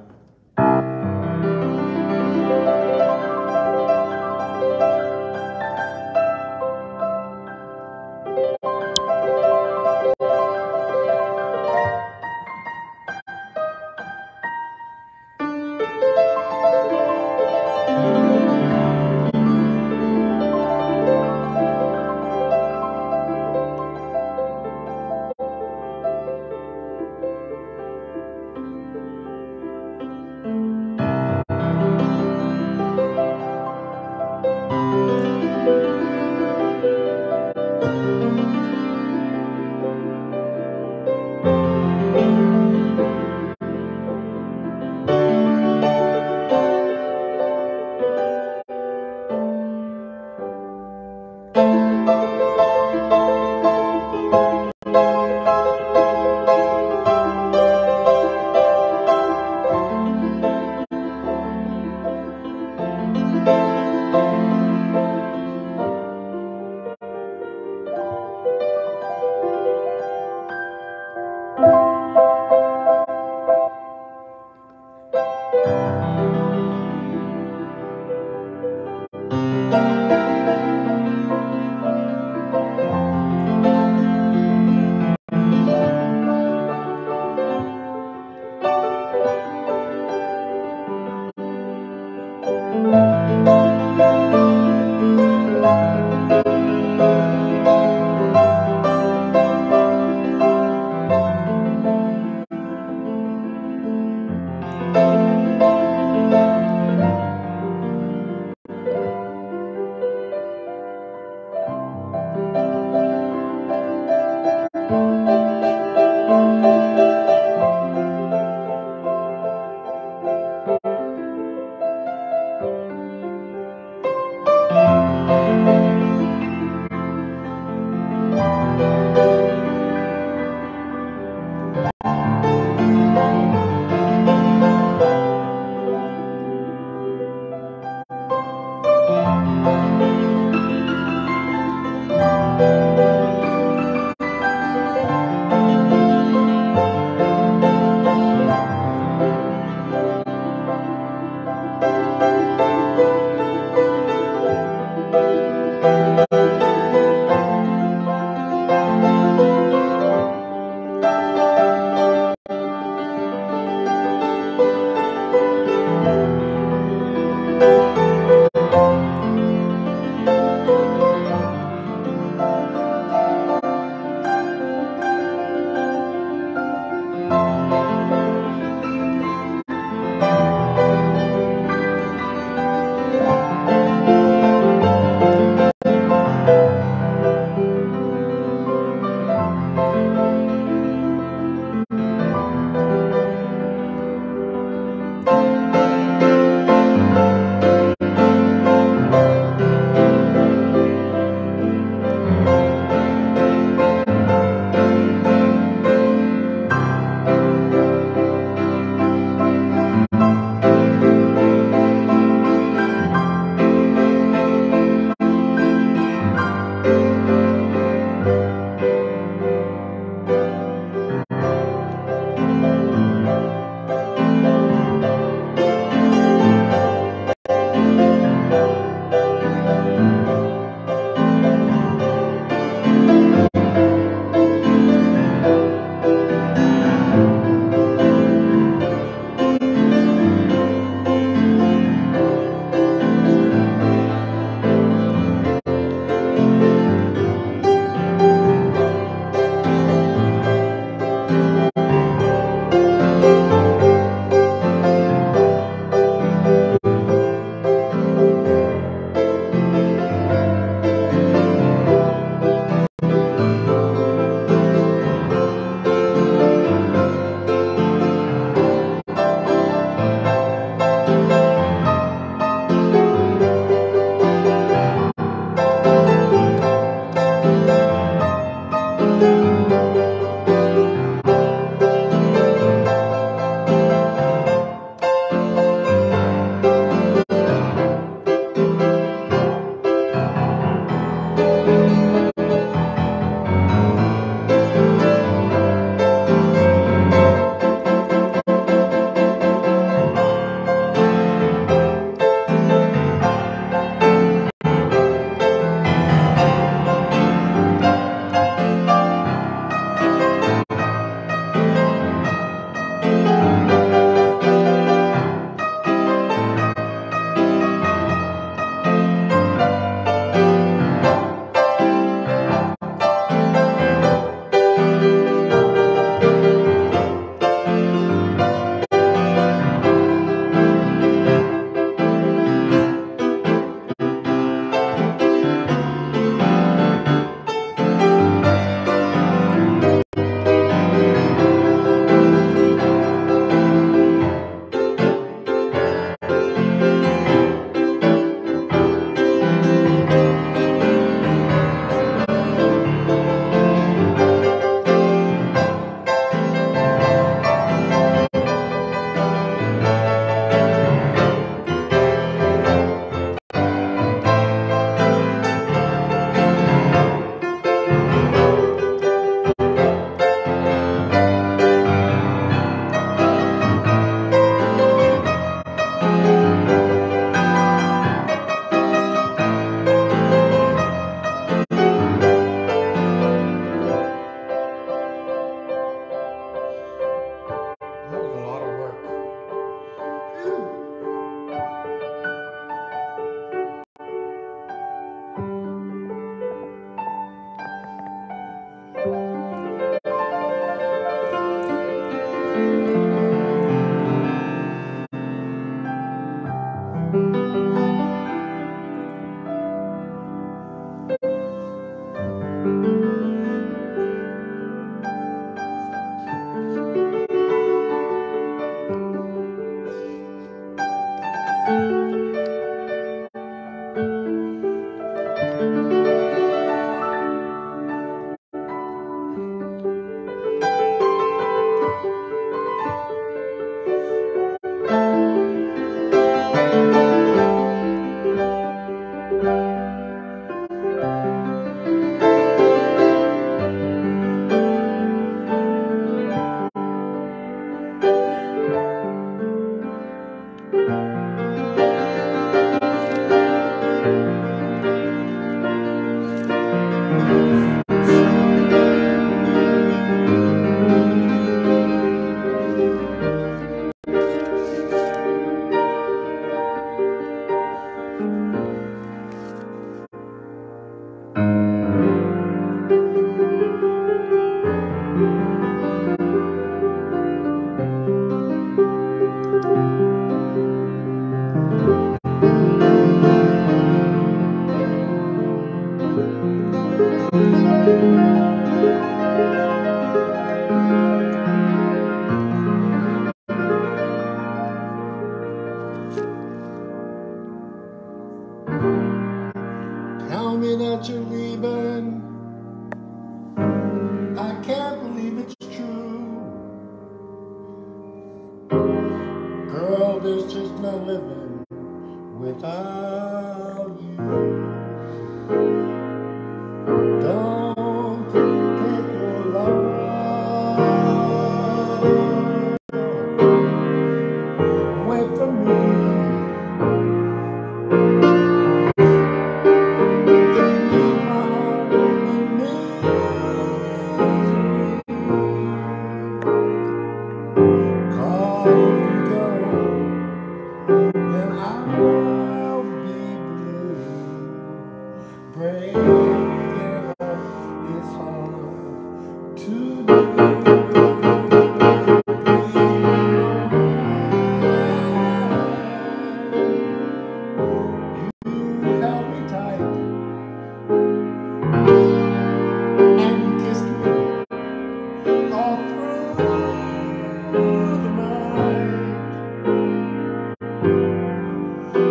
me that you're leaving. I can't believe it's true. Girl, there's just no living without you. Don't take your love away from me. Leave my heart in misery. 'Cause if you go, then I'll be blue. Breaking up is hard to do. You held me tight and kissed me all through the night.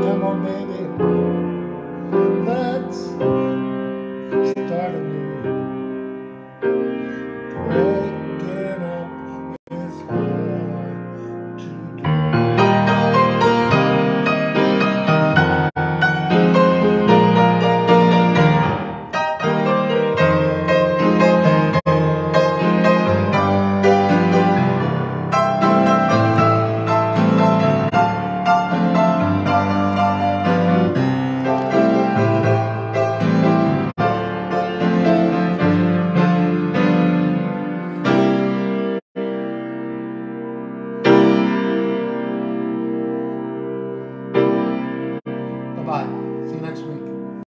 Come on, baby, let's start anew. Breaking up is hard to do. Bye-bye. See you next week.